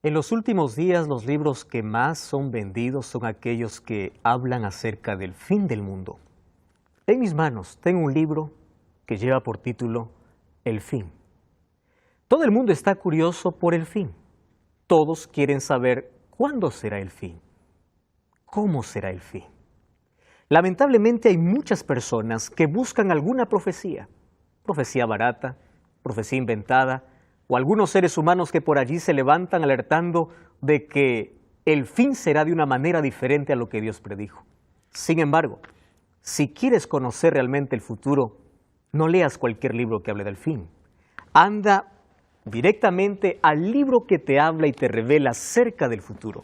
En los últimos días, los libros que más son vendidos son aquellos que hablan acerca del fin del mundo. En mis manos tengo un libro que lleva por título El fin. Todo el mundo está curioso por el fin. Todos quieren saber cuándo será el fin. ¿Cómo será el fin? Lamentablemente hay muchas personas que buscan alguna profecía barata, profecía inventada, o algunos seres humanos que por allí se levantan alertando de que el fin será de una manera diferente a lo que Dios predijo. Sin embargo, si quieres conocer realmente el futuro, no leas cualquier libro que hable del fin. Anda directamente al libro que te habla y te revela acerca del futuro,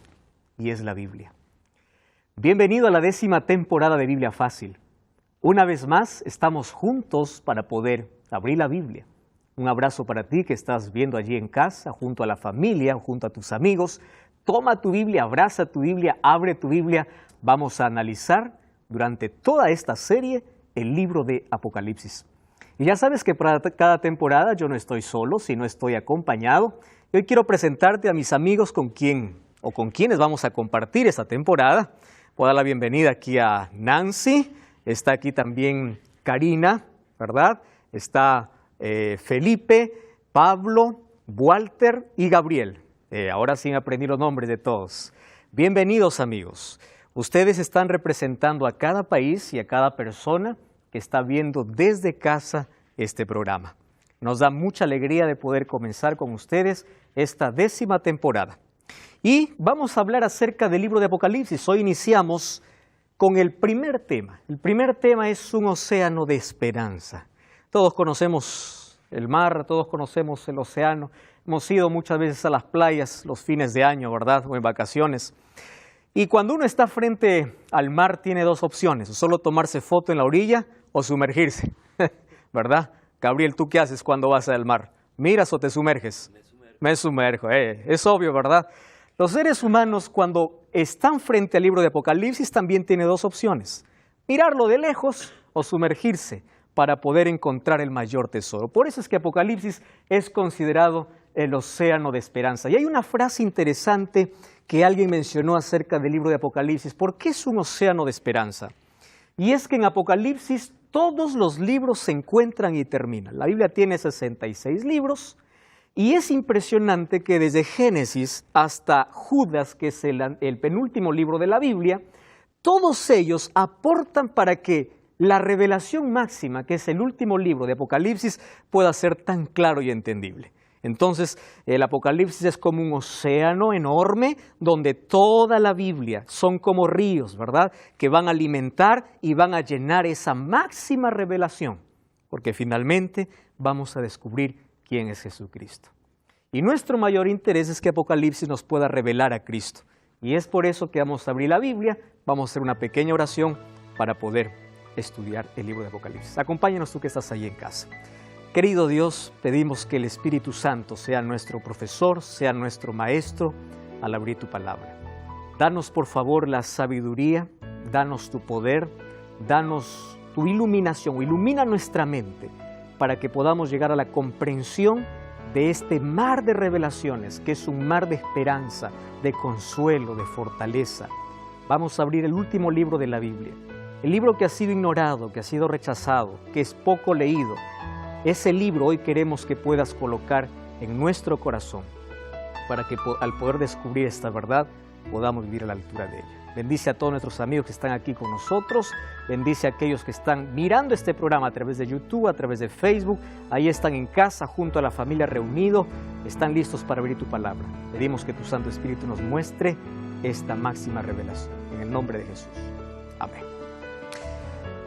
y es la Biblia. Bienvenido a la 10ª temporada de Biblia Fácil. Una vez más, estamos juntos para poder abrir la Biblia. Un abrazo para ti que estás viendo allí en casa, junto a la familia, junto a tus amigos. Toma tu Biblia, abraza tu Biblia, abre tu Biblia. Vamos a analizar durante toda esta serie el libro de Apocalipsis. Y ya sabes que para cada temporada yo no estoy solo, sino estoy acompañado. Y hoy quiero presentarte a mis amigos con quienes vamos a compartir esta temporada. Voy a dar la bienvenida aquí a Nancy, está aquí también Karina, ¿verdad? Está Felipe, Pablo, Walter y Gabriel. Ahora sí me aprendí los nombres de todos. Bienvenidos, amigos. Ustedes están representando a cada país y a cada persona que está viendo desde casa este programa. Nos da mucha alegría de poder comenzar con ustedes esta 10ª temporada. Y vamos a hablar acerca del libro de Apocalipsis. Hoy iniciamos con el primer tema. El primer tema es un océano de esperanza. Todos conocemos el mar, todos conocemos el océano. Hemos ido muchas veces a las playas los fines de año, ¿verdad? O en vacaciones. Y cuando uno está frente al mar tiene dos opciones, o solo tomarse foto en la orilla o sumergirse, ¿verdad? Gabriel, ¿tú qué haces cuando vas al mar? ¿Miras o te sumerges? Me sumerjo, es obvio, ¿verdad? Los seres humanos cuando están frente al libro de Apocalipsis también tienen dos opciones, mirarlo de lejos o sumergirse para poder encontrar el mayor tesoro. Por eso es que Apocalipsis es considerado el océano de esperanza. Y hay una frase interesante que alguien mencionó acerca del libro de Apocalipsis. ¿Por qué es un océano de esperanza? Y es que en Apocalipsis todos los libros se encuentran y terminan. La Biblia tiene 66 libros y es impresionante que desde Génesis hasta Judas, que es el penúltimo libro de la Biblia, todos ellos aportan para que la revelación máxima, que es el último libro de Apocalipsis, pueda ser tan claro y entendible. Entonces, el Apocalipsis es como un océano enorme donde toda la Biblia son como ríos, ¿verdad? Que van a alimentar y van a llenar esa máxima revelación, porque finalmente vamos a descubrir quién es Jesucristo. Y nuestro mayor interés es que Apocalipsis nos pueda revelar a Cristo. Y es por eso que vamos a abrir la Biblia, vamos a hacer una pequeña oración para poder estudiar el libro de Apocalipsis. Acompáñanos tú que estás ahí en casa. Querido Dios, pedimos que el Espíritu Santo sea nuestro profesor, sea nuestro maestro al abrir tu palabra. Danos por favor la sabiduría, danos tu poder, danos tu iluminación, ilumina nuestra mente para que podamos llegar a la comprensión de este mar de revelaciones, que es un mar de esperanza, de consuelo, de fortaleza. Vamos a abrir el último libro de la Biblia, el libro que ha sido ignorado, que ha sido rechazado, que es poco leído. Ese libro hoy queremos que puedas colocar en nuestro corazón para que al poder descubrir esta verdad podamos vivir a la altura de ella. Bendice a todos nuestros amigos que están aquí con nosotros, bendice a aquellos que están mirando este programa a través de YouTube, a través de Facebook, ahí están en casa junto a la familia reunido, están listos para abrir tu palabra. Pedimos que tu Santo Espíritu nos muestre esta máxima revelación. En el nombre de Jesús. Amén.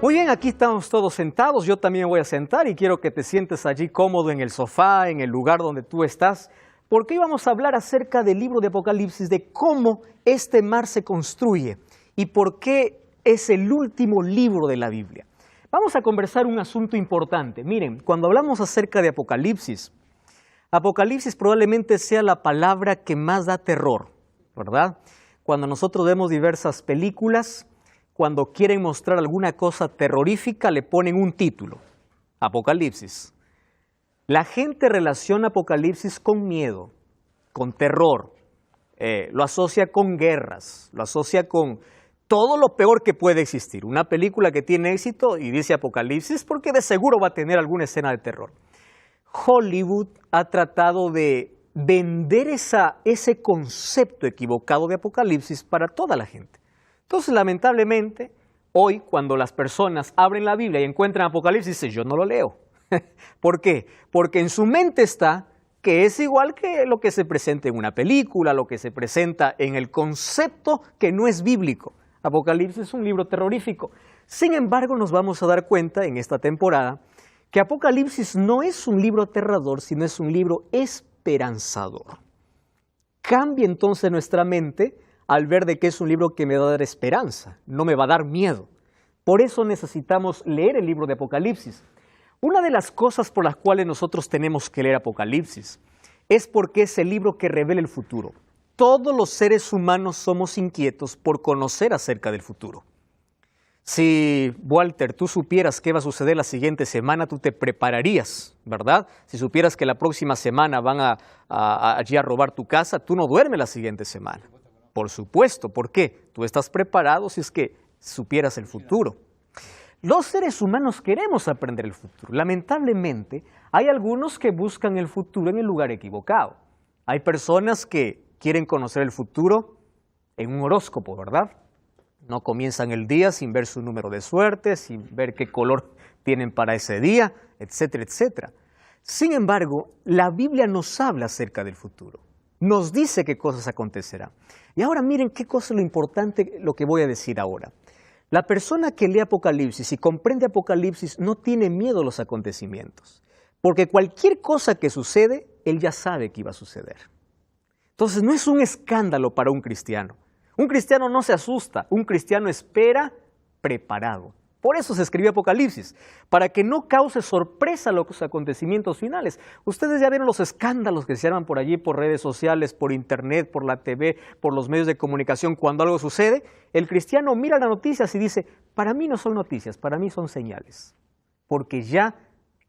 Muy bien, aquí estamos todos sentados, yo también voy a sentar y quiero que te sientes allí cómodo en el sofá, en el lugar donde tú estás, porque hoy vamos a hablar acerca del libro de Apocalipsis, de cómo este mar se construye y por qué es el último libro de la Biblia. Vamos a conversar un asunto importante. Miren, cuando hablamos acerca de Apocalipsis, Apocalipsis probablemente sea la palabra que más da terror, ¿verdad? Cuando nosotros vemos diversas películas, cuando quieren mostrar alguna cosa terrorífica, le ponen un título, Apocalipsis. La gente relaciona Apocalipsis con miedo, con terror, lo asocia con guerras, lo asocia con todo lo peor que puede existir. Una película que tiene éxito y dice Apocalipsis porque de seguro va a tener alguna escena de terror. Hollywood ha tratado de vender ese concepto equivocado de Apocalipsis para toda la gente. Entonces, lamentablemente, hoy cuando las personas abren la Biblia y encuentran Apocalipsis, dicen, yo no lo leo. ¿Por qué? Porque en su mente está que es igual que lo que se presenta en una película, lo que se presenta en el concepto que no es bíblico. Apocalipsis es un libro terrorífico. Sin embargo, nos vamos a dar cuenta en esta temporada que Apocalipsis no es un libro aterrador, sino es un libro esperanzador. Cambia entonces nuestra mente al ver de que es un libro que me va a dar esperanza, no me va a dar miedo. Por eso necesitamos leer el libro de Apocalipsis. Una de las cosas por las cuales nosotros tenemos que leer Apocalipsis es porque es el libro que revela el futuro. Todos los seres humanos somos inquietos por conocer acerca del futuro. Si, Walter, tú supieras qué va a suceder la siguiente semana, tú te prepararías, ¿verdad? Si supieras que la próxima semana van allí a robar tu casa, tú no duermes la siguiente semana. Por supuesto, ¿por qué? Tú estás preparado si es que supieras el futuro. Los seres humanos queremos aprender el futuro. Lamentablemente, hay algunos que buscan el futuro en el lugar equivocado. Hay personas que quieren conocer el futuro en un horóscopo, ¿verdad? No comienzan el día sin ver su número de suerte, sin ver qué color tienen para ese día, etcétera, etcétera. Sin embargo, la Biblia nos habla acerca del futuro. Nos dice qué cosas acontecerán. Y ahora miren qué cosa es lo importante lo que voy a decir ahora. La persona que lee Apocalipsis y comprende Apocalipsis no tiene miedo a los acontecimientos, porque cualquier cosa que sucede, él ya sabe que iba a suceder. Entonces no es un escándalo para un cristiano. Un cristiano no se asusta, un cristiano espera preparado. Por eso se escribió Apocalipsis, para que no cause sorpresa los acontecimientos finales. Ustedes ya vieron los escándalos que se arman por allí, por redes sociales, por internet, por la TV, por los medios de comunicación. Cuando algo sucede, el cristiano mira las noticias y dice, para mí no son noticias, para mí son señales. Porque ya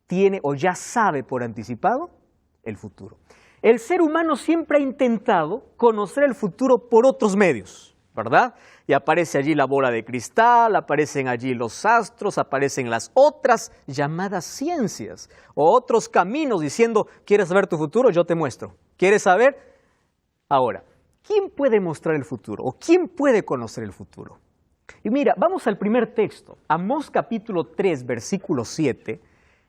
tiene o ya sabe por anticipado el futuro. El ser humano siempre ha intentado conocer el futuro por otros medios, ¿verdad? Y aparece allí la bola de cristal, aparecen allí los astros, aparecen las otras llamadas ciencias o otros caminos diciendo, ¿quieres saber tu futuro? Yo te muestro. ¿Quieres saber? Ahora, ¿quién puede mostrar el futuro o quién puede conocer el futuro? Y mira, vamos al primer texto, Amós capítulo 3, versículo 7,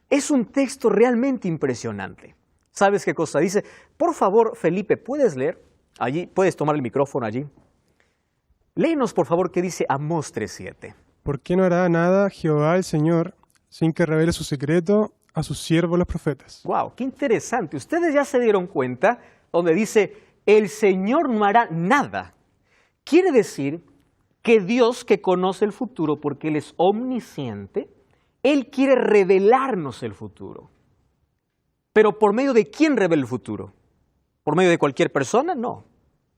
es un texto realmente impresionante. ¿Sabes qué cosa dice? Por favor, Felipe, ¿puedes leer? Allí, ¿puedes tomar el micrófono allí? Léenos, por favor, qué dice Amós 3:7. ¿Por qué no hará nada Jehová el Señor sin que revele su secreto a sus siervos los profetas? ¡Wow! ¡Qué interesante! Ustedes ya se dieron cuenta donde dice, el Señor no hará nada. Quiere decir que Dios, que conoce el futuro porque Él es omnisciente, Él quiere revelarnos el futuro. Pero ¿por medio de quién revela el futuro? ¿Por medio de cualquier persona? No.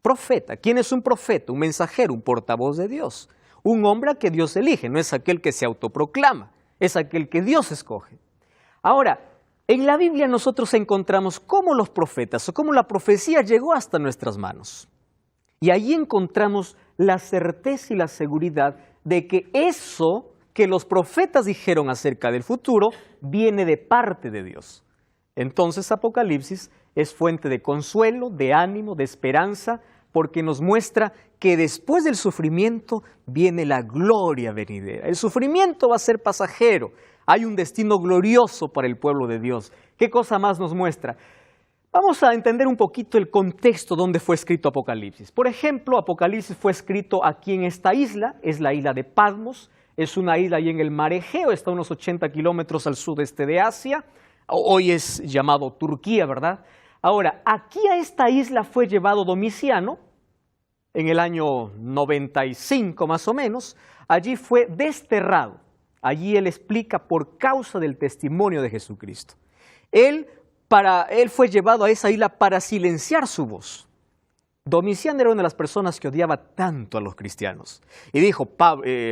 Profeta. ¿Quién es un profeta? Un mensajero, un portavoz de Dios. Un hombre que Dios elige, no es aquel que se autoproclama, es aquel que Dios escoge. Ahora, en la Biblia nosotros encontramos cómo los profetas o cómo la profecía llegó hasta nuestras manos. Y ahí encontramos la certeza y la seguridad de que eso que los profetas dijeron acerca del futuro viene de parte de Dios. Entonces Apocalipsis es fuente de consuelo, de ánimo, de esperanza, porque nos muestra que después del sufrimiento viene la gloria venidera. El sufrimiento va a ser pasajero, hay un destino glorioso para el pueblo de Dios. ¿Qué cosa más nos muestra? Vamos a entender un poquito el contexto donde fue escrito Apocalipsis. Por ejemplo, Apocalipsis fue escrito aquí en esta isla, es la isla de Patmos, es una isla ahí en el mar Egeo, está a unos 80 kilómetros al sudeste de Asia. Hoy es llamado Turquía, ¿verdad? Ahora, aquí a esta isla fue llevado Domiciano, en el año 95 más o menos, allí fue desterrado. Allí él explica por causa del testimonio de Jesucristo. Él fue llevado a esa isla para silenciar su voz. Domiciano era una de las personas que odiaba tanto a los cristianos. Y dijo,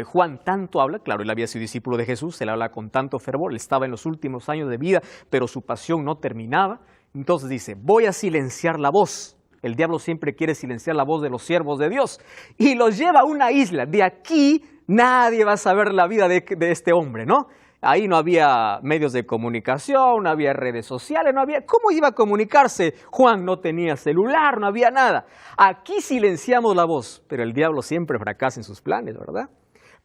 Juan tanto habla, claro, él había sido discípulo de Jesús, él habla con tanto fervor, él estaba en los últimos años de vida, pero su pasión no terminaba. Entonces dice, voy a silenciar la voz. El diablo siempre quiere silenciar la voz de los siervos de Dios y los lleva a una isla. De aquí nadie va a saber la vida de este hombre, ¿no? Ahí no había medios de comunicación, no había redes sociales, no había... ¿Cómo iba a comunicarse? Juan no tenía celular, no había nada. Aquí silenciamos la voz, pero el diablo siempre fracasa en sus planes, ¿verdad?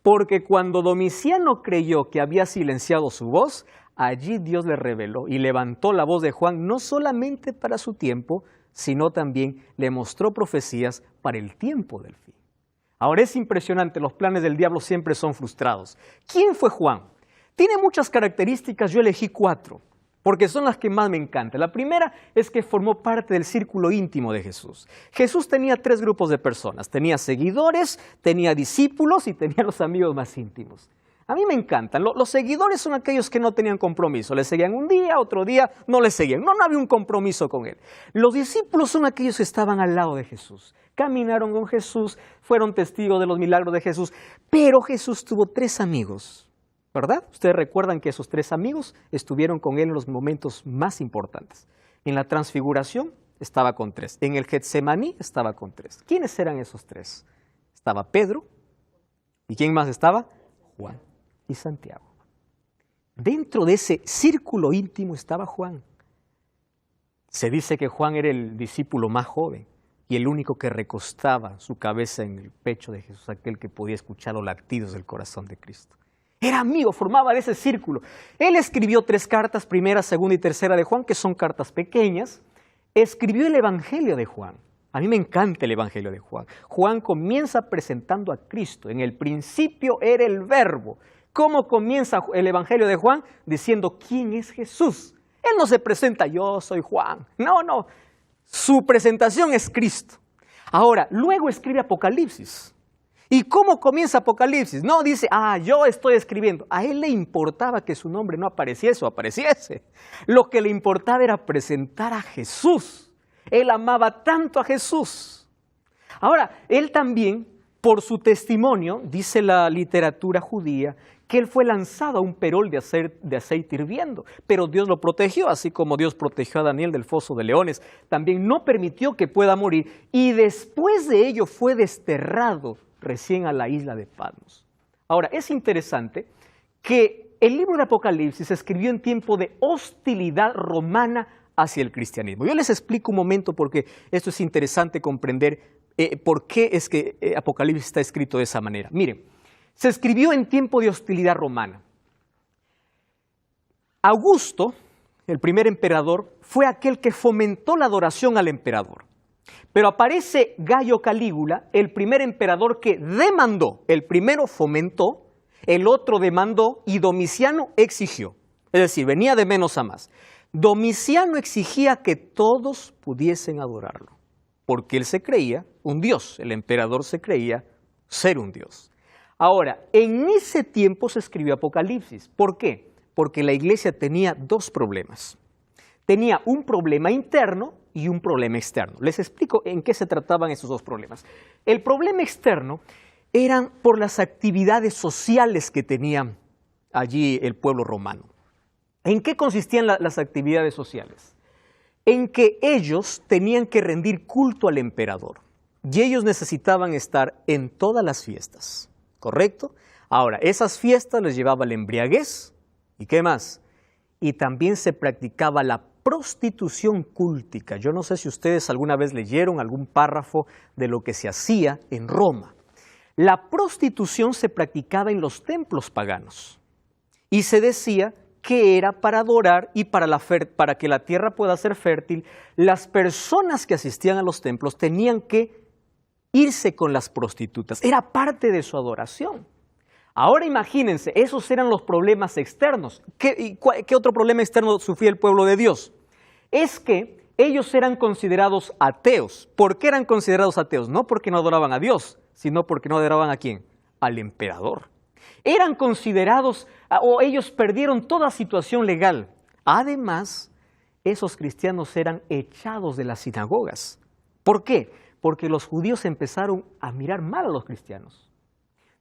Porque cuando Domiciano creyó que había silenciado su voz, allí Dios le reveló y levantó la voz de Juan no solamente para su tiempo, sino también le mostró profecías para el tiempo del fin. Ahora es impresionante, los planes del diablo siempre son frustrados. ¿Quién fue Juan? Tiene muchas características, yo elegí 4, porque son las que más me encantan. La primera es que formó parte del círculo íntimo de Jesús. Jesús tenía 3 grupos de personas, tenía seguidores, tenía discípulos y tenía los amigos más íntimos. A mí me encantan, los seguidores son aquellos que no tenían compromiso, le seguían un día, otro día no le seguían, no había un compromiso con él. Los discípulos son aquellos que estaban al lado de Jesús, caminaron con Jesús, fueron testigos de los milagros de Jesús, pero Jesús tuvo 3 amigos. ¿Verdad? Ustedes recuerdan que esos 3 amigos estuvieron con él en los momentos más importantes. En la transfiguración estaba con 3. En el Getsemaní estaba con 3. ¿Quiénes eran esos 3? Estaba Pedro. ¿Y quién más estaba? Juan y Santiago. Dentro de ese círculo íntimo estaba Juan. Se dice que Juan era el discípulo más joven y el único que recostaba su cabeza en el pecho de Jesús, aquel que podía escuchar los latidos del corazón de Cristo. Era amigo, formaba de ese círculo. Él escribió 3 cartas, primera, segunda y tercera de Juan, que son cartas pequeñas. Escribió el Evangelio de Juan. A mí me encanta el Evangelio de Juan. Juan comienza presentando a Cristo. En el principio era el Verbo. ¿Cómo comienza el Evangelio de Juan? Diciendo, ¿quién es Jesús? Él no se presenta, yo soy Juan. No. Su presentación es Cristo. Ahora, luego escribe Apocalipsis. ¿Y cómo comienza Apocalipsis? No dice, yo estoy escribiendo. A él le importaba que su nombre no apareciese o apareciese. Lo que le importaba era presentar a Jesús. Él amaba tanto a Jesús. Ahora, él también, por su testimonio, dice la literatura judía, que él fue lanzado a un perol de aceite hirviendo. Pero Dios lo protegió, así como Dios protegió a Daniel del foso de leones. También no permitió que pueda morir. Y después de ello fue desterrado recién a la isla de Patmos. Ahora, es interesante que el libro de Apocalipsis se escribió en tiempo de hostilidad romana hacia el cristianismo. Yo les explico un momento porque esto es interesante comprender por qué es que Apocalipsis está escrito de esa manera. Miren, se escribió en tiempo de hostilidad romana. Augusto, el primer emperador, fue aquel que fomentó la adoración al emperador. Pero aparece Gayo Calígula, el primer emperador que demandó. El primero fomentó, el otro demandó y Domiciano exigió. Es decir, venía de menos a más. Domiciano exigía que todos pudiesen adorarlo, porque él se creía un dios, el emperador se creía ser un dios. Ahora, en ese tiempo se escribió Apocalipsis. ¿Por qué? Porque la iglesia tenía 2 problemas. Tenía un problema interno y un problema externo. Les explico en qué se trataban esos 2 problemas. El problema externo eran por las actividades sociales que tenía allí el pueblo romano. ¿En qué consistían las actividades sociales? En que ellos tenían que rendir culto al emperador y ellos necesitaban estar en todas las fiestas, ¿correcto? Ahora, esas fiestas les llevaba la embriaguez y ¿qué más? Y también se practicaba la prostitución cúltica. Yo no sé si ustedes alguna vez leyeron algún párrafo de lo que se hacía en Roma. La prostitución se practicaba en los templos paganos y se decía que era para adorar y para que la tierra pueda ser fértil. Las personas que asistían a los templos tenían que irse con las prostitutas. Era parte de su adoración. Ahora imagínense, esos eran los problemas externos. ¿Qué otro problema externo sufría el pueblo de Dios? Es que ellos eran considerados ateos. ¿Por qué eran considerados ateos? No porque no adoraban a Dios, sino porque no adoraban ¿a quién? Al emperador. Eran considerados, o ellos perdieron toda situación legal. Además, esos cristianos eran echados de las sinagogas. ¿Por qué? Porque los judíos empezaron a mirar mal a los cristianos.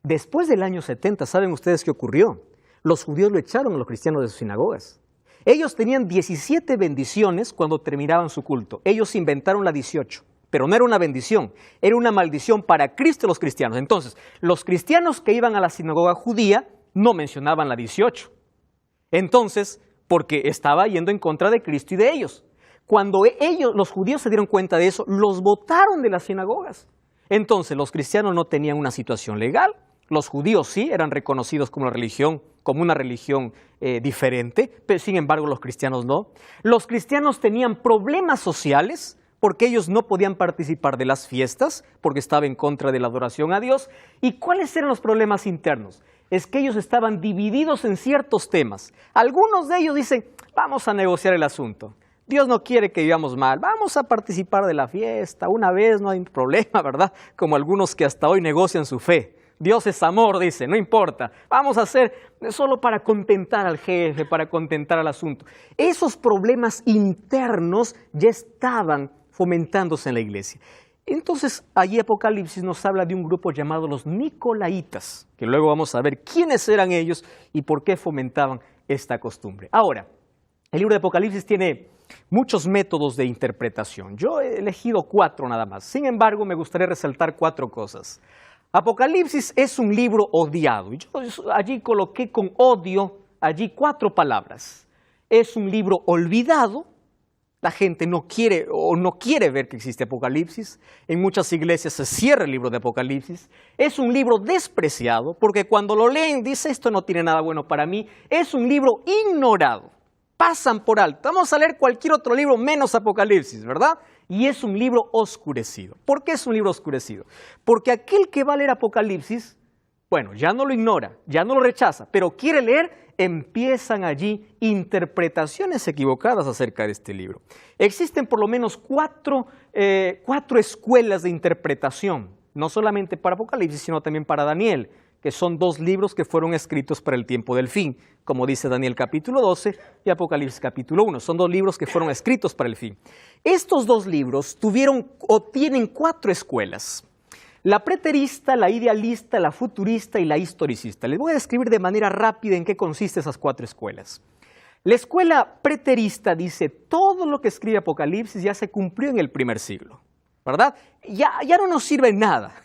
Después del año 70, ¿saben ustedes qué ocurrió? Los judíos lo echaron a los cristianos de sus sinagogas. Ellos tenían 17 bendiciones cuando terminaban su culto. Ellos inventaron la 18. pero no era una bendición, era una maldición para Cristo y los cristianos. Entonces, los cristianos que iban a la sinagoga judía no mencionaban la 18. Entonces, porque estaba yendo en contra de Cristo y de ellos. Cuando ellos, los judíos, se dieron cuenta de eso, los botaron de las sinagogas. Entonces, los cristianos no tenían una situación legal. Los judíos sí eran reconocidos como una religión diferente, pero sin embargo los cristianos no. Los cristianos tenían problemas sociales porque ellos no podían participar de las fiestas, porque estaba en contra de la adoración a Dios. ¿Y cuáles eran los problemas internos? Es que ellos estaban divididos en ciertos temas. Algunos de ellos dicen, vamos a negociar el asunto. Dios no quiere que vivamos mal, vamos a participar de la fiesta, una vez no hay problema, ¿verdad? Como algunos que hasta hoy negocian su fe. Dios es amor, dice, no importa, vamos a hacer solo para contentar al jefe, para contentar al asunto. Esos problemas internos ya estaban fomentándose en la iglesia. Entonces, allí Apocalipsis nos habla de un grupo llamado los Nicolaitas, que luego vamos a ver quiénes eran ellos y por qué fomentaban esta costumbre. Ahora, el libro de Apocalipsis tiene muchos métodos de interpretación. Yo he elegido 4 nada más. Sin embargo, me gustaría resaltar 4 cosas. Apocalipsis es un libro odiado. Yo allí coloqué con odio, allí 4 palabras. Es un libro olvidado. La gente no quiere ver que existe Apocalipsis. En muchas iglesias se cierra el libro de Apocalipsis. Es un libro despreciado, porque cuando lo leen, dice, esto no tiene nada bueno para mí. Es un libro ignorado. Pasan por alto. Vamos a leer cualquier otro libro menos Apocalipsis, ¿verdad? Y es un libro oscurecido. ¿Por qué es un libro oscurecido? Porque aquel que va a leer Apocalipsis, bueno, ya no lo ignora, ya no lo rechaza, pero quiere leer, empiezan allí interpretaciones equivocadas acerca de este libro. Existen por lo menos 4 escuelas de interpretación, no solamente para Apocalipsis, sino también para Daniel, que son 2 libros que fueron escritos para el tiempo del fin, como dice Daniel capítulo 12 y Apocalipsis capítulo 1. Son 2 libros que fueron escritos para el fin. Estos 2 libros tienen 4 escuelas. La preterista, la idealista, la futurista y la historicista. Les voy a describir de manera rápida en qué consisten esas 4 escuelas. La escuela preterista dice, todo lo que escribe Apocalipsis ya se cumplió en el primer siglo, ¿verdad? Ya no nos sirve nada.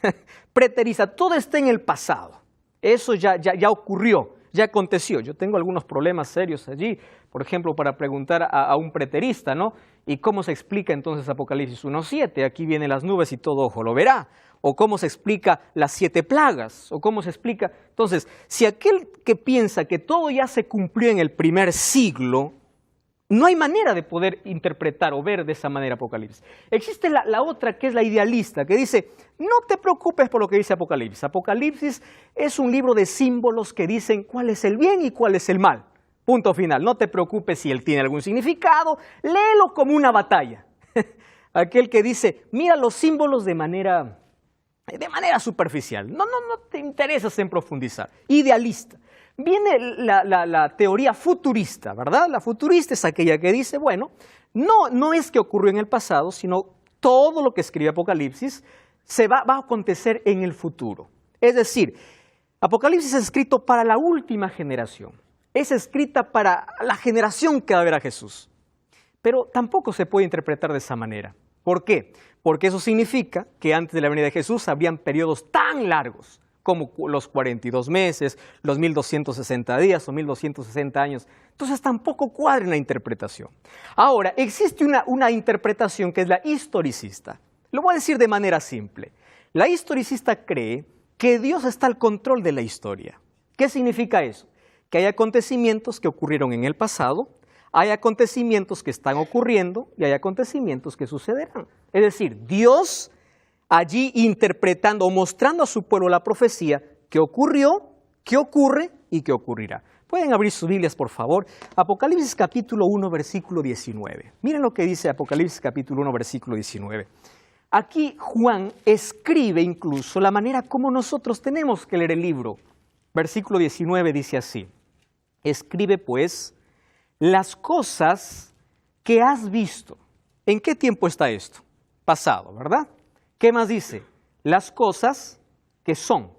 Preterista, todo está en el pasado. Eso ya ocurrió, ya aconteció. Yo tengo algunos problemas serios allí, por ejemplo, para preguntar a un preterista, ¿no? ¿Y cómo se explica entonces Apocalipsis 1:7? Aquí vienen las nubes y todo ojo lo verá. O cómo se explica las 7 plagas, o cómo se explica. Entonces, si aquel que piensa que todo ya se cumplió en el primer siglo, no hay manera de poder interpretar o ver de esa manera Apocalipsis. Existe la otra que es la idealista, que dice, no te preocupes por lo que dice Apocalipsis. Apocalipsis es un libro de símbolos que dicen cuál es el bien y cuál es el mal. Punto final. No te preocupes si él tiene algún significado, léelo como una batalla. Aquel que dice, mira los símbolos de manera superficial. No te interesas en profundizar. Idealista. Viene la teoría futurista, ¿verdad? La futurista es aquella que dice, bueno, no es que ocurrió en el pasado, sino todo lo que escribe Apocalipsis va a acontecer en el futuro. Es decir, Apocalipsis es escrito para la última generación. Es escrita para la generación que va a ver a Jesús. Pero tampoco se puede interpretar de esa manera. ¿Por qué? Porque eso significa que antes de la venida de Jesús habrían periodos tan largos como los 42 meses, los 1260 días o 1260 años. Entonces tampoco cuadra en la interpretación. Ahora, existe una interpretación que es la historicista. Lo voy a decir de manera simple. La historicista cree que Dios está al control de la historia. ¿Qué significa eso? Que hay acontecimientos que ocurrieron en el pasado, hay acontecimientos que están ocurriendo y hay acontecimientos que sucederán. Es decir, Dios allí interpretando o mostrando a su pueblo la profecía que ocurrió, que ocurre y que ocurrirá. Pueden abrir sus Biblias, por favor. Apocalipsis capítulo 1, versículo 19. Miren lo que dice Apocalipsis capítulo 1, versículo 19. Aquí Juan escribe incluso la manera como nosotros tenemos que leer el libro. Versículo 19 dice así. Escribe pues las cosas que has visto. ¿En qué tiempo está esto? Pasado, ¿verdad? ¿Qué más dice? Las cosas que son,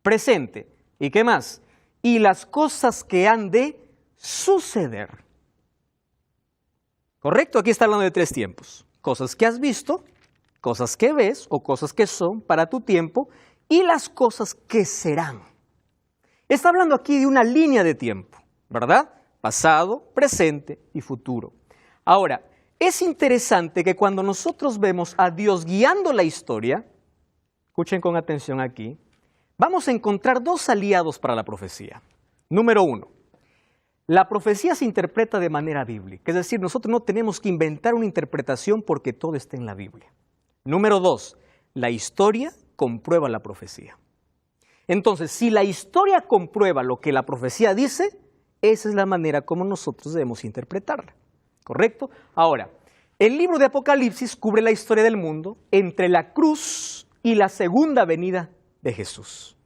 presente. ¿Y qué más? Y las cosas que han de suceder. ¿Correcto? Aquí está hablando de 3 tiempos. Cosas que has visto, cosas que ves o cosas que son para tu tiempo y las cosas que serán. Está hablando aquí de una línea de tiempo, ¿verdad? Pasado, presente y futuro. Ahora, es interesante que cuando nosotros vemos a Dios guiando la historia, escuchen con atención aquí, vamos a encontrar dos aliados para la profecía. Número uno, la profecía se interpreta de manera bíblica, es decir, nosotros no tenemos que inventar una interpretación porque todo está en la Biblia. Número dos, la historia comprueba la profecía. Entonces, si la historia comprueba lo que la profecía dice, esa es la manera como nosotros debemos interpretarla, ¿correcto? Ahora, el libro de Apocalipsis cubre la historia del mundo entre la cruz y la segunda venida de Jesús,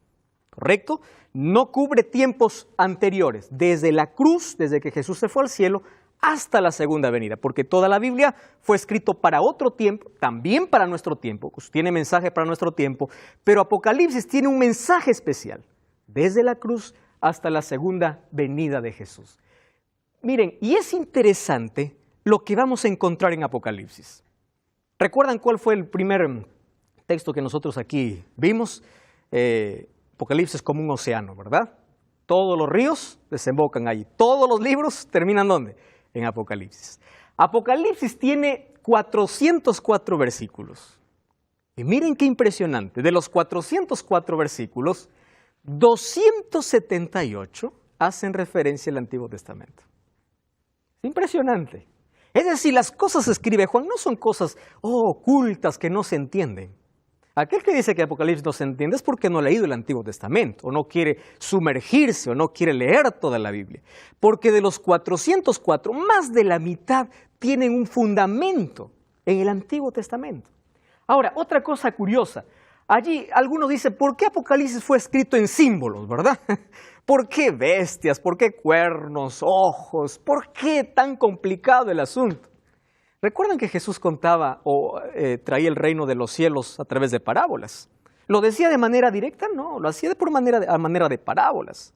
¿correcto? No cubre tiempos anteriores, desde la cruz, desde que Jesús se fue al cielo, hasta la segunda venida, porque toda la Biblia fue escrito para otro tiempo, también para nuestro tiempo, pues tiene mensaje para nuestro tiempo, pero Apocalipsis tiene un mensaje especial, desde la cruz hasta la segunda venida de Jesús. Miren, y es interesante lo que vamos a encontrar en Apocalipsis. ¿Recuerdan cuál fue el primer texto que nosotros aquí vimos? Apocalipsis como un océano, ¿verdad? Todos los ríos desembocan allí. Todos los libros terminan ¿dónde? En Apocalipsis. Apocalipsis tiene 404 versículos. Y miren qué impresionante. De los 404 versículos, 278 hacen referencia al Antiguo Testamento. Es impresionante. Es decir, las cosas que escribe Juan no son cosas ocultas que no se entienden. Aquel que dice que Apocalipsis no se entiende es porque no ha leído el Antiguo Testamento, o no quiere sumergirse, o no quiere leer toda la Biblia. Porque de los 404, más de la mitad tienen un fundamento en el Antiguo Testamento. Ahora, otra cosa curiosa. Allí algunos dicen, ¿por qué Apocalipsis fue escrito en símbolos, verdad? ¿Por qué bestias? ¿Por qué cuernos, ojos? ¿Por qué tan complicado el asunto? ¿Recuerdan que Jesús contaba o traía el reino de los cielos a través de parábolas? ¿Lo decía de manera directa? No, lo hacía a manera de parábolas.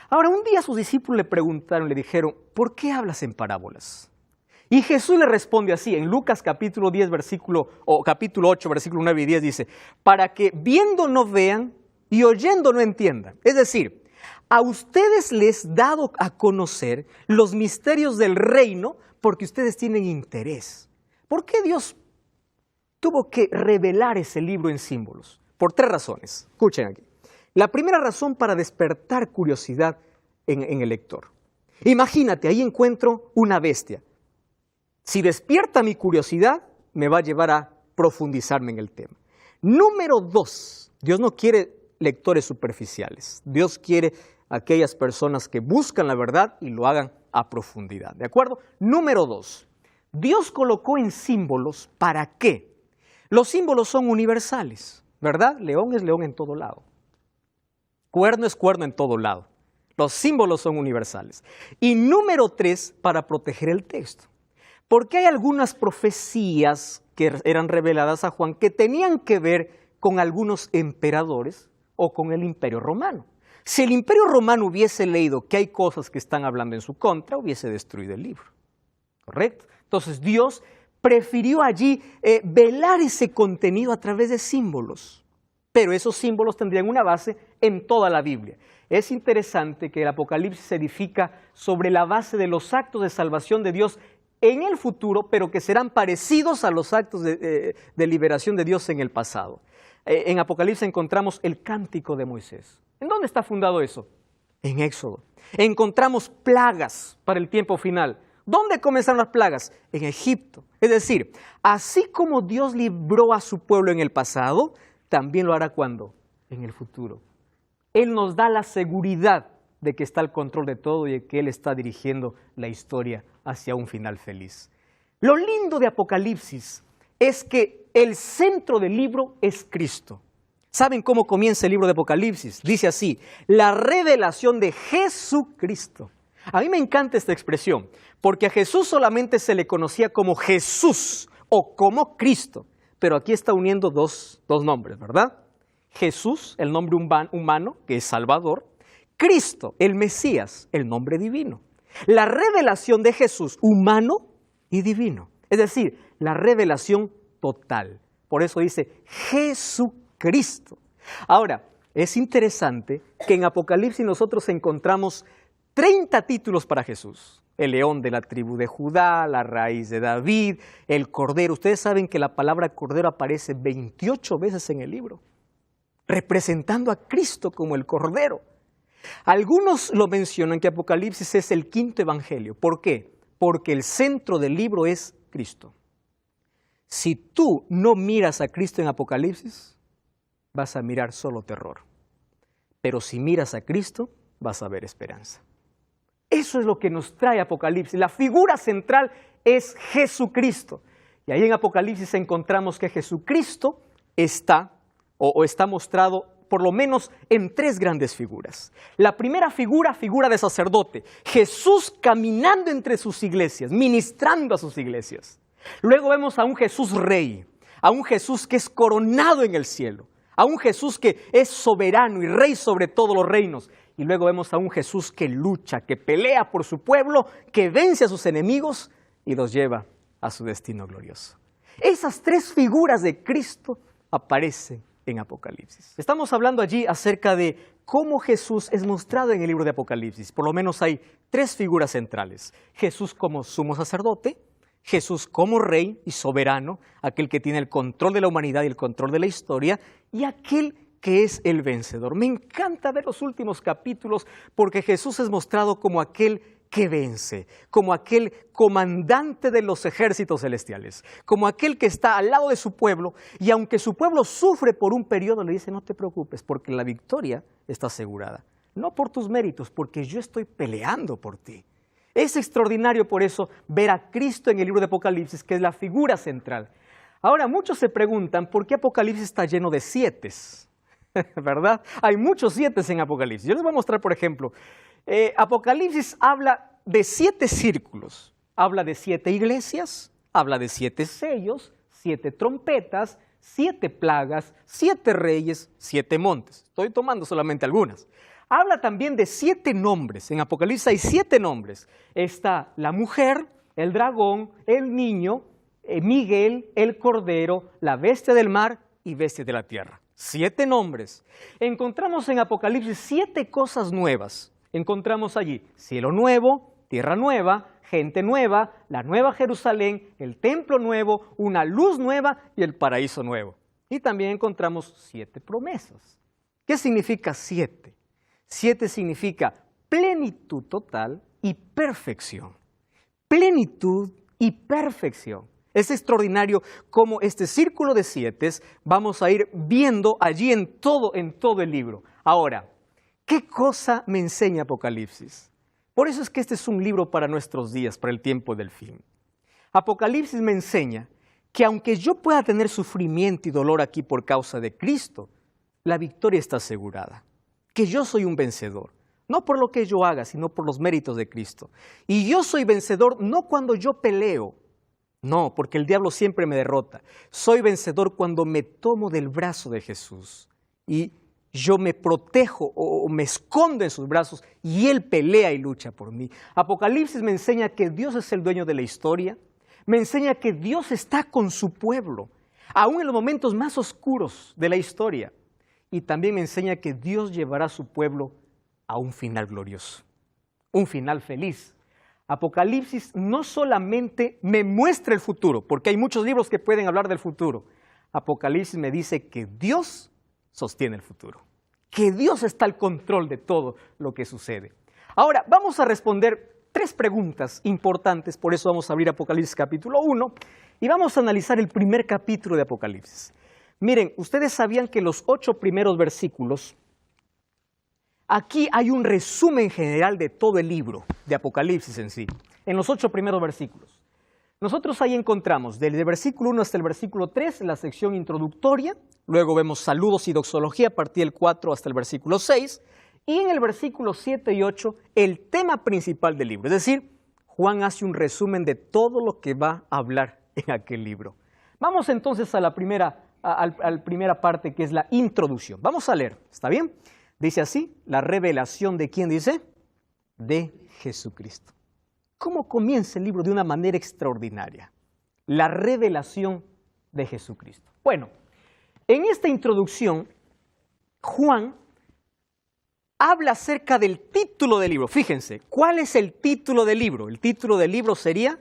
Ahora, un día sus discípulos le preguntaron, le dijeron, ¿por qué hablas en parábolas? Y Jesús le responde así, en Lucas capítulo 10, capítulo 8, versículo 9 y 10 dice, para que viendo no vean y oyendo no entiendan. Es decir, a ustedes les he dado a conocer los misterios del reino porque ustedes tienen interés. ¿Por qué Dios tuvo que revelar ese libro en símbolos? Por tres razones. Escuchen aquí. La primera razón, para despertar curiosidad en el lector. Imagínate, ahí encuentro una bestia. Si despierta mi curiosidad, me va a llevar a profundizarme en el tema. Número dos, Dios no quiere lectores superficiales. Dios quiere aquellas personas que buscan la verdad y lo hagan a profundidad, ¿de acuerdo? Número dos, Dios colocó en símbolos, ¿para qué? Los símbolos son universales, ¿verdad? León es león en todo lado. Cuerno es cuerno en todo lado. Los símbolos son universales. Y número tres, para proteger el texto. Porque hay algunas profecías que eran reveladas a Juan que tenían que ver con algunos emperadores o con el Imperio Romano. Si el Imperio Romano hubiese leído que hay cosas que están hablando en su contra, hubiese destruido el libro, ¿correcto? Entonces Dios prefirió allí velar ese contenido a través de símbolos, pero esos símbolos tendrían una base en toda la Biblia. Es interesante que el Apocalipsis se edifica sobre la base de los actos de salvación de Dios en el futuro, pero que serán parecidos a los actos de liberación de Dios en el pasado. En Apocalipsis encontramos el cántico de Moisés. ¿En dónde está fundado eso? En Éxodo. Encontramos plagas para el tiempo final. ¿Dónde comenzaron las plagas? En Egipto. Es decir, así como Dios libró a su pueblo en el pasado, también lo hará ¿cuándo? En el futuro. Él nos da la seguridad de que está al control de todo y de que Él está dirigiendo la historia hacia un final feliz. Lo lindo de Apocalipsis es que el centro del libro es Cristo. ¿Saben cómo comienza el libro de Apocalipsis? Dice así, la revelación de Jesucristo. A mí me encanta esta expresión, porque a Jesús solamente se le conocía como Jesús o como Cristo, pero aquí está uniendo dos nombres, ¿verdad? Jesús, el nombre humano, que es Salvador, Cristo, el Mesías, el nombre divino. La revelación de Jesús, humano y divino, es decir, la revelación total. por eso dice Jesucristo. Ahora, es interesante que en Apocalipsis nosotros encontramos 30 títulos para Jesús. El león de la tribu de Judá, la raíz de David, el cordero. Ustedes saben que la palabra cordero aparece 28 veces en el libro, representando a Cristo como el cordero. Algunos lo mencionan que Apocalipsis es el quinto evangelio. ¿Por qué? Porque el centro del libro es Cristo. Si tú no miras a Cristo en Apocalipsis, vas a mirar solo terror. Pero si miras a Cristo, vas a ver esperanza. Eso es lo que nos trae Apocalipsis. La figura central es Jesucristo. Y ahí en Apocalipsis encontramos que Jesucristo está mostrado por lo menos en 3 grandes figuras. La primera figura de sacerdote. Jesús caminando entre sus iglesias, ministrando a sus iglesias. Luego vemos a un Jesús rey, a un Jesús que es coronado en el cielo, a un Jesús que es soberano y rey sobre todos los reinos. Y luego vemos a un Jesús que lucha, que pelea por su pueblo, que vence a sus enemigos y los lleva a su destino glorioso. Esas 3 figuras de Cristo aparecen en Apocalipsis. Estamos hablando allí acerca de cómo Jesús es mostrado en el libro de Apocalipsis. Por lo menos hay 3 figuras centrales. Jesús como sumo sacerdote, Jesús como rey y soberano, aquel que tiene el control de la humanidad y el control de la historia, y aquel que es el vencedor. Me encanta ver los últimos capítulos porque Jesús es mostrado como aquel que vence, como aquel comandante de los ejércitos celestiales, como aquel que está al lado de su pueblo, y aunque su pueblo sufre por un periodo, le dice: no te preocupes, porque la victoria está asegurada. No por tus méritos, porque yo estoy peleando por ti. Es extraordinario por eso ver a Cristo en el libro de Apocalipsis, que es la figura central. Ahora, muchos se preguntan por qué Apocalipsis está lleno de 7, ¿verdad? Hay muchos 7 en Apocalipsis. Yo les voy a mostrar, por ejemplo, Apocalipsis habla de 7 círculos, habla de 7 iglesias, habla de 7 sellos, 7 trompetas, 7 plagas, 7 reyes, 7 montes. Estoy tomando solamente algunas. Habla también de 7 nombres. En Apocalipsis hay 7 nombres. Está la mujer, el dragón, el niño, Miguel, el cordero, la bestia del mar y bestia de la tierra. 7 nombres. Encontramos en Apocalipsis 7 cosas nuevas. Encontramos allí cielo nuevo, tierra nueva, gente nueva, la nueva Jerusalén, el templo nuevo, una luz nueva y el paraíso nuevo. Y también encontramos 7 promesas. ¿Qué significa 7? 7 significa plenitud total y perfección. Plenitud y perfección. Es extraordinario cómo este círculo de 7 vamos a ir viendo allí en todo el libro. Ahora, ¿qué cosa me enseña Apocalipsis? Por eso es que este es un libro para nuestros días, para el tiempo del fin. Apocalipsis me enseña que aunque yo pueda tener sufrimiento y dolor aquí por causa de Cristo, la victoria está asegurada. Que yo soy un vencedor, no por lo que yo haga, sino por los méritos de Cristo. Y yo soy vencedor no cuando yo peleo, no, porque el diablo siempre me derrota. Soy vencedor cuando me tomo del brazo de Jesús y yo me protejo o me escondo en sus brazos y Él pelea y lucha por mí. Apocalipsis me enseña que Dios es el dueño de la historia, me enseña que Dios está con su pueblo, aún en los momentos más oscuros de la historia. Y también me enseña que Dios llevará a su pueblo a un final glorioso, un final feliz. Apocalipsis no solamente me muestra el futuro, porque hay muchos libros que pueden hablar del futuro. Apocalipsis me dice que Dios sostiene el futuro, que Dios está al control de todo lo que sucede. Ahora, vamos a responder 3 preguntas importantes, por eso vamos a abrir Apocalipsis capítulo 1 y vamos a analizar el primer capítulo de Apocalipsis. Miren, ustedes sabían que los 8 primeros versículos, aquí hay un resumen general de todo el libro de Apocalipsis en sí, en los 8 primeros versículos. Nosotros ahí encontramos desde el versículo 1 hasta el versículo 3 la sección introductoria, luego vemos saludos y doxología a partir del 4 hasta el versículo 6, y en el versículo 7 y 8 el tema principal del libro, es decir, Juan hace un resumen de todo lo que va a hablar en aquel libro. Vamos entonces a la primera parte, que es la introducción. Vamos a leer, ¿está bien? Dice así, la revelación de ¿quién dice? De Jesucristo. ¿Cómo comienza el libro? De una manera extraordinaria. La revelación de Jesucristo. Bueno, en esta introducción, Juan habla acerca del título del libro. Fíjense, ¿cuál es el título del libro? El título del libro sería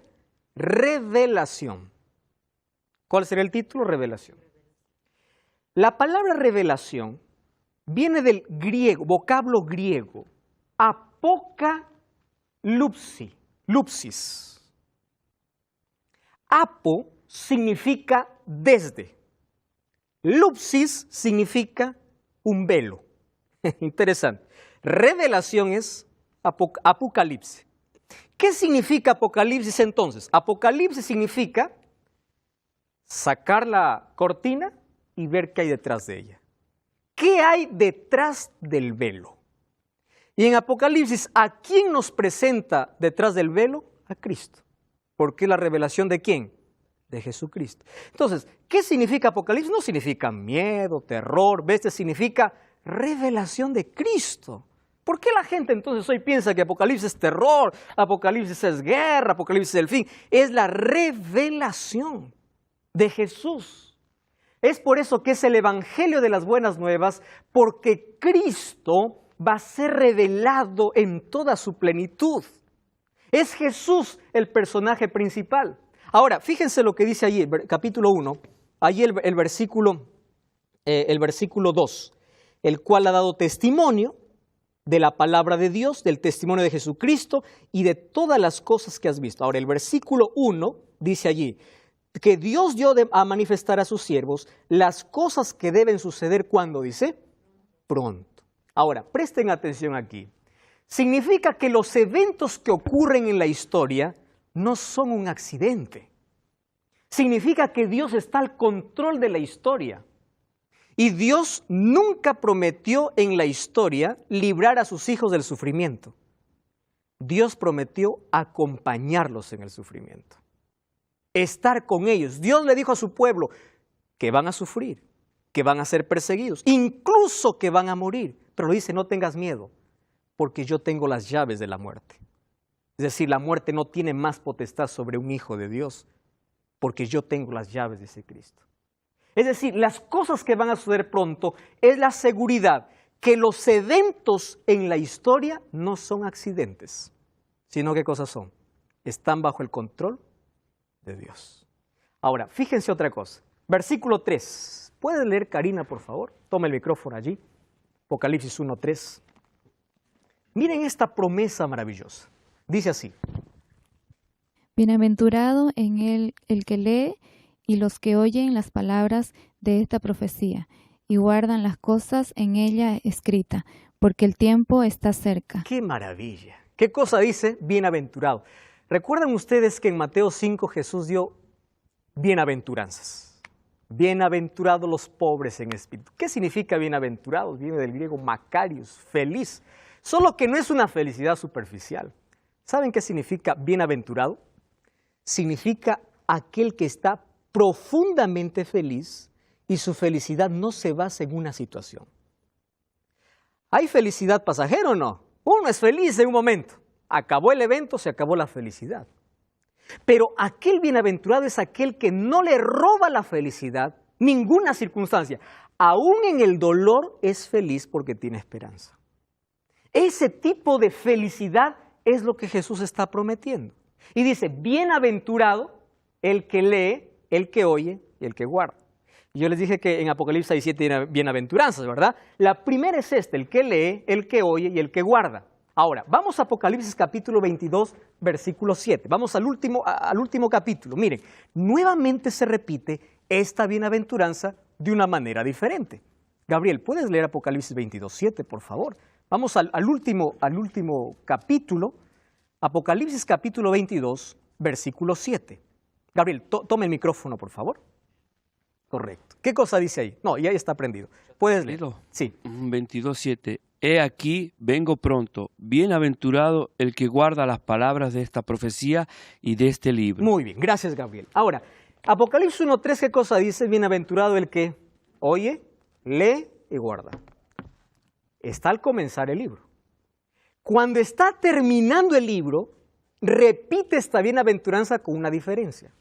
Revelación. ¿Cuál sería el título? Revelación. La palabra revelación viene del griego, vocablo griego, apocalupsis. Apo significa desde. Lupsis significa un velo. Interesante. Revelación es apocalipsis. ¿Qué significa apocalipsis entonces? Apocalipsis significa sacar la cortina y ver qué hay detrás de ella. ¿Qué hay detrás del velo? Y en Apocalipsis, ¿a quién nos presenta detrás del velo? A Cristo. ¿Por qué la revelación de quién? De Jesucristo. Entonces, ¿qué significa Apocalipsis? No significa miedo, terror, bestia, significa revelación de Cristo. ¿Por qué la gente entonces hoy piensa que Apocalipsis es terror, Apocalipsis es guerra, Apocalipsis es el fin? Es la revelación de Jesús. Es por eso que es el Evangelio de las Buenas Nuevas, porque Cristo va a ser revelado en toda su plenitud. Es Jesús el personaje principal. Ahora, fíjense lo que dice allí, capítulo 1, allí el versículo 2, el cual ha dado testimonio de la palabra de Dios, del testimonio de Jesucristo y de todas las cosas que has visto. Ahora, el versículo 1 dice allí, que Dios dio a manifestar a sus siervos las cosas que deben suceder cuando dice pronto. Ahora, presten atención aquí. Significa que los eventos que ocurren en la historia no son un accidente. Significa que Dios está al control de la historia. Y Dios nunca prometió en la historia librar a sus hijos del sufrimiento. Dios prometió acompañarlos en el sufrimiento. Estar con ellos. Dios le dijo a su pueblo que van a sufrir, que van a ser perseguidos, incluso que van a morir. Pero le dice, no tengas miedo, porque yo tengo las llaves de la muerte. Es decir, la muerte no tiene más potestad sobre un hijo de Dios, porque yo tengo las llaves de ese Cristo. Es decir, las cosas que van a suceder pronto es la seguridad que los eventos en la historia no son accidentes, sino ¿qué cosas son? Están bajo el control de Dios. Ahora, fíjense otra cosa. Versículo 3. ¿Puede leer Karina, por favor? Toma el micrófono allí. Apocalipsis 1:3. Miren esta promesa maravillosa. Dice así. Bienaventurado en él el que lee y los que oyen las palabras de esta profecía y guardan las cosas en ella escritas, porque el tiempo está cerca. ¡Qué maravilla! ¿Qué cosa dice? Bienaventurado. ¿Recuerdan ustedes que en Mateo 5 Jesús dio bienaventuranzas? Bienaventurados los pobres en espíritu. ¿Qué significa bienaventurados? Viene del griego makarios, feliz. Solo que no es una felicidad superficial. ¿Saben qué significa bienaventurado? Significa aquel que está profundamente feliz y su felicidad no se basa en una situación. ¿Hay felicidad pasajera o no? Uno es feliz en un momento. Acabó el evento, se acabó la felicidad. Pero aquel bienaventurado es aquel que no le roba la felicidad, ninguna circunstancia. Aún en el dolor es feliz porque tiene esperanza. Ese tipo de felicidad es lo que Jesús está prometiendo. Y dice, bienaventurado el que lee, el que oye y el que guarda. Yo les dije que en Apocalipsis hay 7 bienaventuranzas, ¿verdad? La primera es esta, el que lee, el que oye y el que guarda. Ahora, vamos a Apocalipsis capítulo 22, versículo 7. Vamos al último capítulo. Miren, nuevamente se repite esta bienaventuranza de una manera diferente. Gabriel, ¿puedes leer Apocalipsis 22, 7, por favor? Vamos al último capítulo, Apocalipsis capítulo 22, versículo 7. Gabriel, toma el micrófono, por favor. Correcto. ¿Qué cosa dice ahí? No, ya está prendido. ¿Puedes leerlo? Sí. 22:7. He aquí, vengo pronto. Bienaventurado el que guarda las palabras de esta profecía y de este libro. Muy bien, gracias, Gabriel. Ahora, Apocalipsis 1:3, ¿qué cosa dice? Bienaventurado el que oye, lee y guarda. Está al comenzar el libro. Cuando está terminando el libro, repite esta bienaventuranza con una diferencia.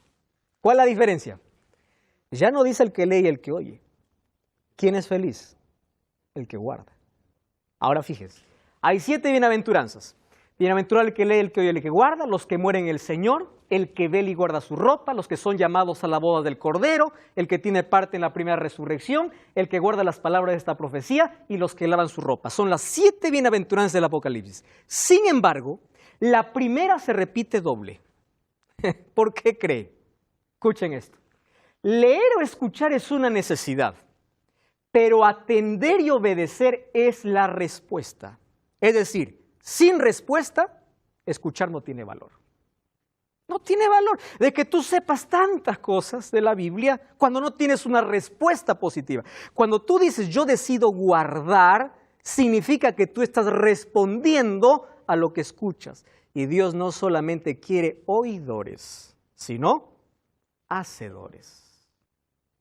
¿Cuál es la diferencia? Ya no dice el que lee y el que oye. ¿Quién es feliz? El que guarda. Ahora fíjese, hay 7 bienaventuranzas. Bienaventurado el que lee, el que oye, el que guarda, los que mueren en el Señor, el que vela y guarda su ropa, los que son llamados a la boda del Cordero, el que tiene parte en la primera resurrección, el que guarda las palabras de esta profecía y los que lavan su ropa. Son las 7 bienaventuranzas del Apocalipsis. Sin embargo, la primera se repite doble. ¿Por qué cree? Escuchen esto. Leer o escuchar es una necesidad, pero atender y obedecer es la respuesta. Es decir, sin respuesta, escuchar no tiene valor. No tiene valor de que tú sepas tantas cosas de la Biblia cuando no tienes una respuesta positiva. Cuando tú dices yo decido guardar, significa que tú estás respondiendo a lo que escuchas. Y Dios no solamente quiere oidores, sino hacedores.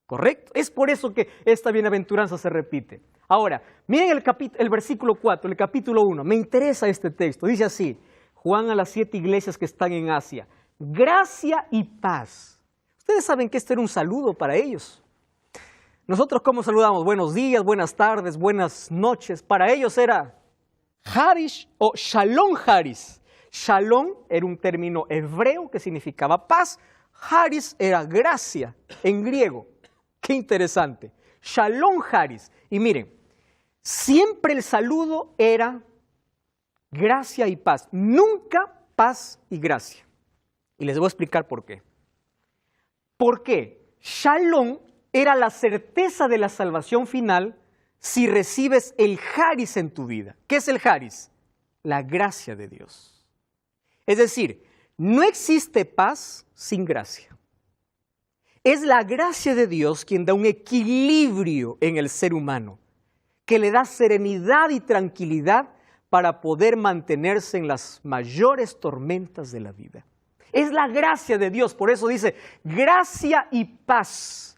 ¿Correcto? Es por eso que esta bienaventuranza se repite. Ahora, miren el versículo 4, el capítulo 1. Me interesa este texto. Dice así, Juan a las 7 iglesias que están en Asia. Gracia y paz. Ustedes saben que este era un saludo para ellos. Nosotros, ¿cómo saludamos? Buenos días, buenas tardes, buenas noches. Para ellos era Harish o Shalom Haris. Shalom era un término hebreo que significaba paz. Haris era gracia en griego. Qué interesante. Shalom Haris. Y miren, siempre el saludo era gracia y paz. Nunca paz y gracia. Y les voy a explicar por qué. ¿Por qué? Shalom era la certeza de la salvación final si recibes el Haris en tu vida. ¿Qué es el Haris? La gracia de Dios. Es decir, no existe paz sin gracia. Es la gracia de Dios quien da un equilibrio en el ser humano, que le da serenidad y tranquilidad para poder mantenerse en las mayores tormentas de la vida. Es la gracia de Dios, por eso dice gracia y paz.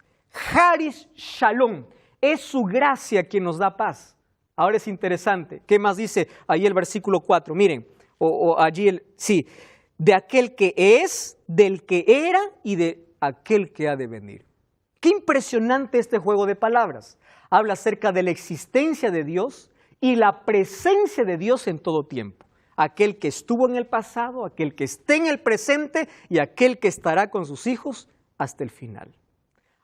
Haris Shalom, es su gracia quien nos da paz. Ahora es interesante, ¿qué más dice ahí el versículo 4? Miren, de aquel que es, del que era y de aquel que ha de venir. Qué impresionante este juego de palabras. Habla acerca de la existencia de Dios y la presencia de Dios en todo tiempo. Aquel que estuvo en el pasado, aquel que esté en el presente y aquel que estará con sus hijos hasta el final.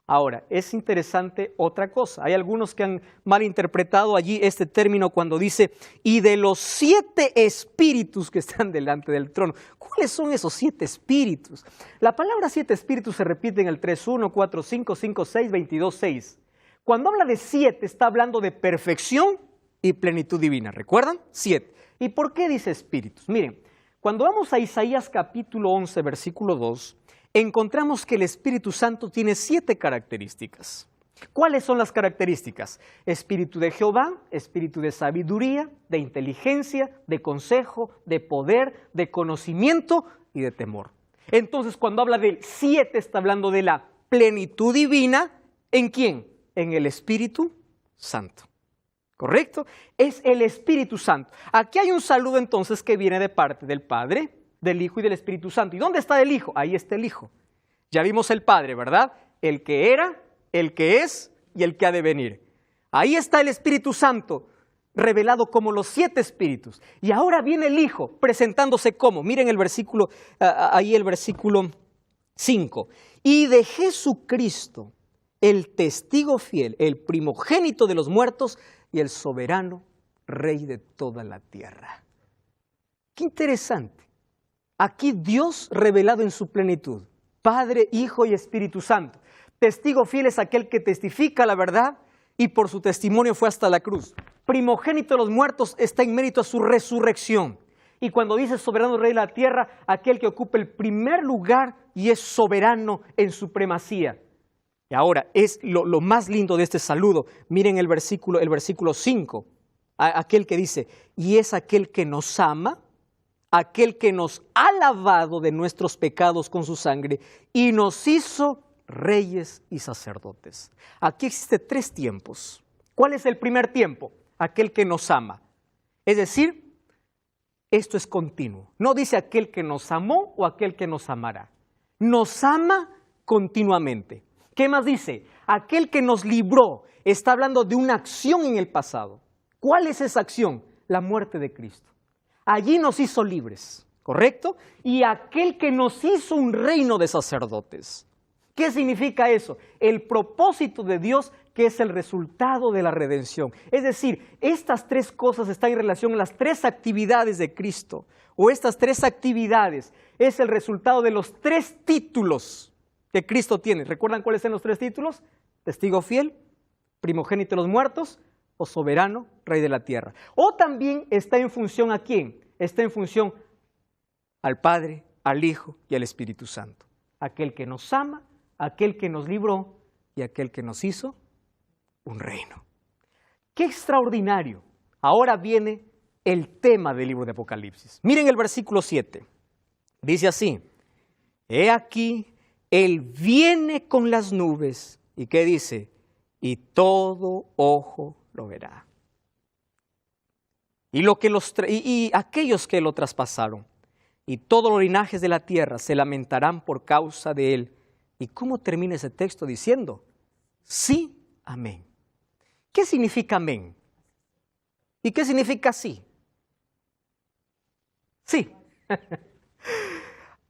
Ahora, es interesante otra cosa. Hay algunos que han malinterpretado allí este término cuando dice, y de los 7 espíritus que están delante del trono. ¿Cuáles son esos 7 espíritus? La palabra 7 espíritus se repite en el 3.1, 4.5, 5.6, 22.6. Cuando habla de 7, está hablando de perfección y plenitud divina. ¿Recuerdan? 7. ¿Y por qué dice espíritus? Miren, cuando vamos a Isaías capítulo 11, versículo 2, encontramos que el Espíritu Santo tiene 7 características. ¿Cuáles son las características? Espíritu de Jehová, espíritu de sabiduría, de inteligencia, de consejo, de poder, de conocimiento y de temor. Entonces, cuando habla del 7, está hablando de la plenitud divina. ¿En quién? En el Espíritu Santo. ¿Correcto? Es el Espíritu Santo. Aquí hay un saludo entonces que viene de parte del Padre, del Hijo y del Espíritu Santo. ¿Y dónde está el Hijo? Ahí está el Hijo. Ya vimos el Padre, ¿verdad? El que era, el que es y el que ha de venir. Ahí está el Espíritu Santo, revelado como los 7 espíritus. Y ahora viene el Hijo, presentándose como. Miren el versículo, ahí el versículo 5. Y de Jesucristo, el testigo fiel, el primogénito de los muertos y el soberano Rey de toda la tierra. Qué interesante. Aquí Dios revelado en su plenitud, Padre, Hijo y Espíritu Santo. Testigo fiel es aquel que testifica la verdad y por su testimonio fue hasta la cruz. Primogénito de los muertos está en mérito a su resurrección. Y cuando dice soberano Rey de la tierra, aquel que ocupa el primer lugar y es soberano en supremacía. Y ahora es lo más lindo de este saludo. Miren el versículo 5, aquel que dice, y es aquel que nos ama, aquel que nos ha lavado de nuestros pecados con su sangre y nos hizo reyes y sacerdotes. Aquí existen 3 tiempos. ¿Cuál es el primer tiempo? Aquel que nos ama. Es decir, esto es continuo. No dice aquel que nos amó o aquel que nos amará. Nos ama continuamente. ¿Qué más dice? Aquel que nos libró. Está hablando de una acción en el pasado. ¿Cuál es esa acción? La muerte de Cristo. Allí nos hizo libres, ¿correcto? Y aquel que nos hizo un reino de sacerdotes. ¿Qué significa eso? El propósito de Dios, que es el resultado de la redención. Es decir, estas tres cosas están en relación a las tres actividades de Cristo. O estas tres actividades es el resultado de los tres títulos que Cristo tiene. ¿Recuerdan cuáles son los tres títulos? Testigo fiel, primogénito de los muertos o soberano, rey de la tierra. O también está en función ¿a quién? Está en función al Padre, al Hijo y al Espíritu Santo. Aquel que nos ama, aquel que nos libró y aquel que nos hizo un reino. ¡Qué extraordinario! Ahora viene el tema del libro de Apocalipsis. Miren el versículo 7. Dice así: he aquí, Él viene con las nubes. ¿Y qué dice? Y todo ojo lo verá. Y aquellos que lo traspasaron, y todos los linajes de la tierra se lamentarán por causa de él. ¿Y cómo termina ese texto? Diciendo, sí, amén. ¿Qué significa amén? ¿Y qué significa sí? Sí.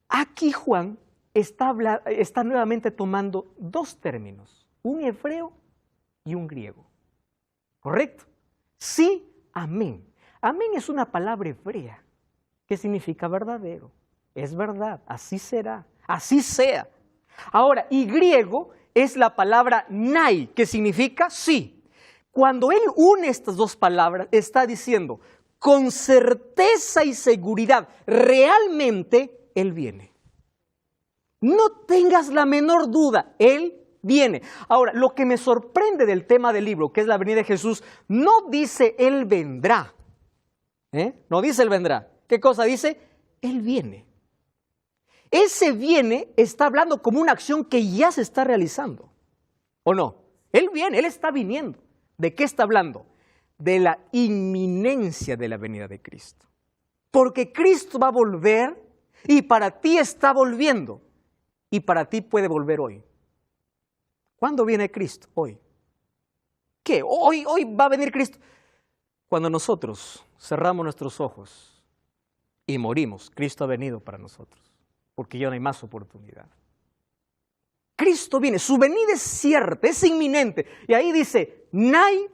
Aquí Juan está nuevamente tomando dos términos, un hebreo y un griego. ¿Correcto? Sí, amén. Amén es una palabra hebrea que significa verdadero. Es verdad, así será, así sea. Ahora, y griego es la palabra nai, que significa sí. Cuando él une estas dos palabras, está diciendo, con certeza y seguridad, realmente Él viene. No tengas la menor duda, Él viene. Ahora, lo que me sorprende del tema del libro, que es la venida de Jesús, no dice Él vendrá. No dice Él vendrá. ¿Qué cosa dice? Él viene. Ese viene está hablando como una acción que ya se está realizando. ¿O no? Él viene, Él está viniendo. ¿De qué está hablando? De la inminencia de la venida de Cristo. Porque Cristo va a volver y para ti está volviendo. Y para ti puede volver hoy. ¿Cuándo viene Cristo? Hoy. ¿Qué? Hoy va a venir Cristo. Cuando nosotros cerramos nuestros ojos y morimos, Cristo ha venido para nosotros. Porque ya no hay más oportunidad. Cristo viene, su venida es cierta, es inminente. Y ahí dice, nai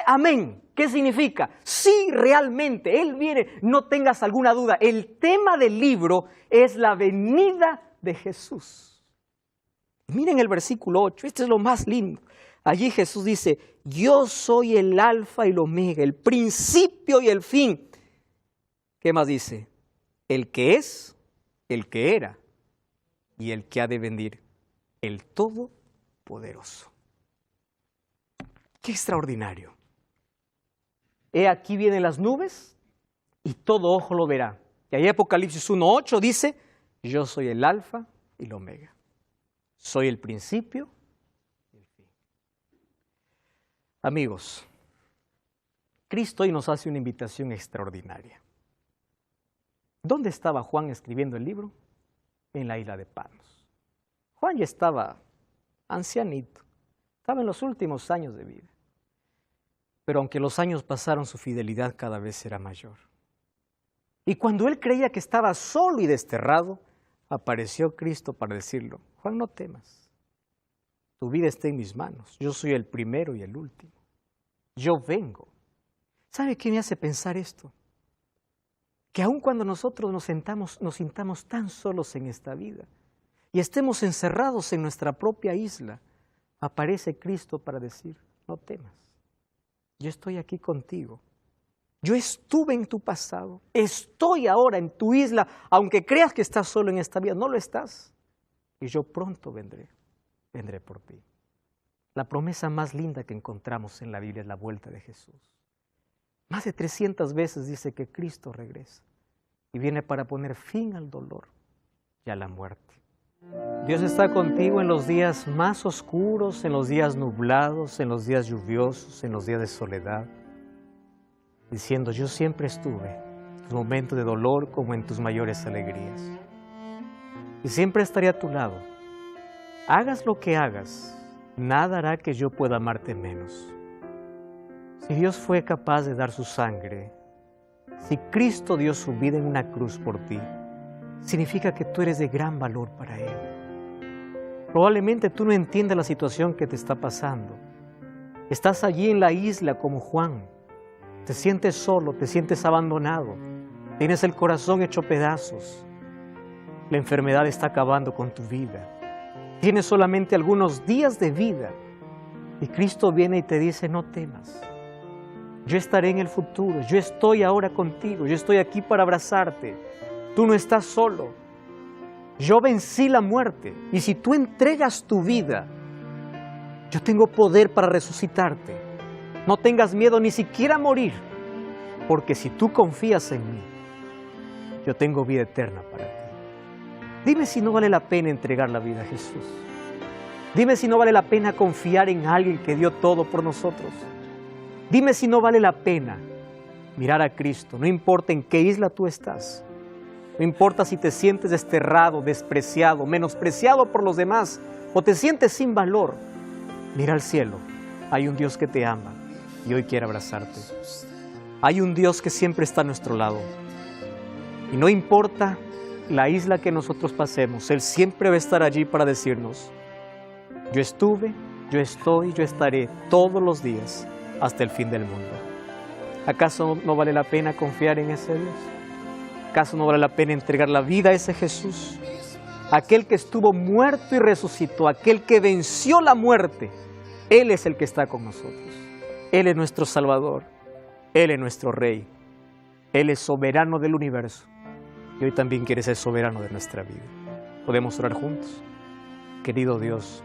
amén. ¿Qué significa? Sí, realmente, Él viene, no tengas alguna duda. El tema del libro es la venida de Jesús. Miren el versículo 8, este es lo más lindo. Allí Jesús dice, yo soy el alfa y el omega, el principio y el fin. ¿Qué más dice? El que es, el que era y el que ha de venir, el Todopoderoso. ¡Qué extraordinario! He aquí vienen las nubes y todo ojo lo verá. Y ahí Apocalipsis 1:8 dice, yo soy el alfa y el omega. Soy el principio y el fin. Amigos, Cristo hoy nos hace una invitación extraordinaria. ¿Dónde estaba Juan escribiendo el libro? En la isla de Patmos. Juan ya estaba ancianito, estaba en los últimos años de vida. Pero aunque los años pasaron, su fidelidad cada vez era mayor. Y cuando él creía que estaba solo y desterrado, apareció Cristo para decirlo, Juan, no temas, tu vida está en mis manos, yo soy el primero y el último, yo vengo. ¿Sabe qué me hace pensar esto? Que aun cuando nosotros nos sintamos tan solos en esta vida y estemos encerrados en nuestra propia isla, aparece Cristo para decir, no temas, yo estoy aquí contigo. Yo estuve en tu pasado, estoy ahora en tu isla, aunque creas que estás solo en esta vida, no lo estás. Y yo pronto vendré por ti. La promesa más linda que encontramos en la Biblia es la vuelta de Jesús. Más de 300 veces dice que Cristo regresa y viene para poner fin al dolor y a la muerte. Dios está contigo en los días más oscuros, en los días nublados, en los días lluviosos, en los días de soledad, diciendo, yo siempre estuve en tus momentos de dolor como en tus mayores alegrías. Y siempre estaré a tu lado hagas lo que hagas, nada hará que yo pueda amarte menos. Si Dios fue capaz de dar su sangre, si Cristo dio su vida en una cruz por ti, significa que tú eres de gran valor para Él. Probablemente tú no entiendes la situación que te está pasando. Estás allí en la isla como Juan. Te sientes solo, te sientes abandonado. Tienes el corazón hecho pedazos. La enfermedad está acabando con tu vida. Tienes solamente algunos días de vida. Y Cristo viene y te dice, no temas. Yo estaré en el futuro. Yo estoy ahora contigo. Yo estoy aquí para abrazarte. Tú no estás solo. Yo vencí la muerte. Y si tú entregas tu vida, yo tengo poder para resucitarte. No tengas miedo ni siquiera a morir. Porque si tú confías en mí, yo tengo vida eterna para ti. Dime si no vale la pena entregar la vida a Jesús. Dime si no vale la pena confiar en alguien que dio todo por nosotros. Dime si no vale la pena mirar a Cristo. No importa en qué isla tú estás. No importa si te sientes desterrado, despreciado, menospreciado por los demás o te sientes sin valor. Mira al cielo. Hay un Dios que te ama y hoy quiere abrazarte. Hay un Dios que siempre está a nuestro lado. Y no importa la isla que nosotros pasemos, Él siempre va a estar allí para decirnos, yo estuve, yo estoy, yo estaré todos los días hasta el fin del mundo. ¿Acaso no vale la pena confiar en ese Dios? ¿Acaso no vale la pena entregar la vida a ese Jesús? Aquel que estuvo muerto y resucitó, aquel que venció la muerte, Él es el que está con nosotros. Él es nuestro Salvador, Él es nuestro Rey, Él es soberano del universo. Y hoy también quiere ser soberano de nuestra vida. ¿Podemos orar juntos? Querido Dios,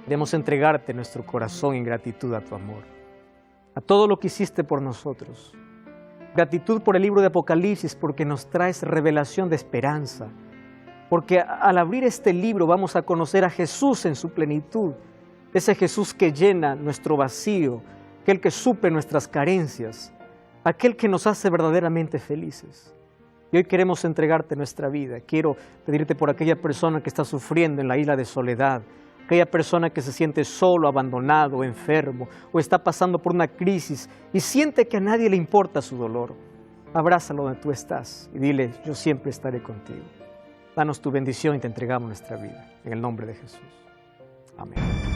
queremos entregarte nuestro corazón en gratitud a tu amor, a todo lo que hiciste por nosotros. Gratitud por el libro de Apocalipsis, porque nos traes revelación de esperanza, porque al abrir este libro vamos a conocer a Jesús en su plenitud, ese Jesús que llena nuestro vacío, aquel que suple nuestras carencias, aquel que nos hace verdaderamente felices. Y hoy queremos entregarte nuestra vida. Quiero pedirte por aquella persona que está sufriendo en la isla de soledad, aquella persona que se siente solo, abandonado, enfermo, o está pasando por una crisis y siente que a nadie le importa su dolor. Abrázalo donde tú estás y dile, yo siempre estaré contigo. Danos tu bendición y te entregamos nuestra vida. En el nombre de Jesús. Amén.